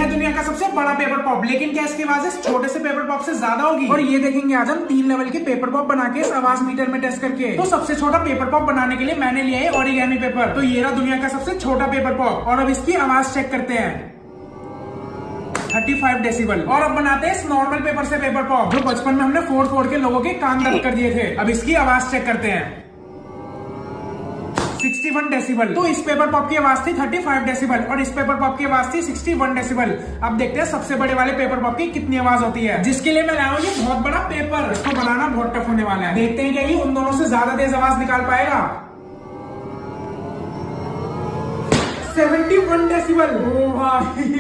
है दुनिया का सबसे बड़ा पेपर पॉप, लेकिन क्या इसकी आवाज इस छोटे से पेपर पॉप से ज्यादा होगी? और ये देखेंगे आज हम 3 लेवल के पेपर पॉप बना के इस आवाज मीटर में टेस्ट करके। तो सबसे छोटा पेपर पॉप बनाने के लिए मैंने लिया है ओरिगेमी पेपर। तो ये रहा दुनिया का सबसे छोटा पेपर पॉप और अब इसकी आवाज चेक करते हैं 35 डेसिबल। और अब बनाते हैं इस नॉर्मल पेपर से पेपर पॉप जो बचपन में हमने फोड़ फोड़ के लोगों के कान दर्द कर दिए थे। अब इसकी आवाज चेक करते हैं 61 डेसिबल। तो इस पेपर पॉप की आवाज थी 35 डेसिबल और इस पेपर पॉप की आवाज थी 61 डेसिबल। अब देखते हैं सबसे बड़े वाले पेपर पॉप की कितनी आवाज होती है, जिसके लिए मैं लाया हूं ये बहुत बड़ा पेपर। इसको बनाना बहुत टफ होने वाला है। देखते हैं क्या ये उन दोनों से ज्यादा तेज आवाज निकाल पाएगा। 71 डेसिबल। ओ भाई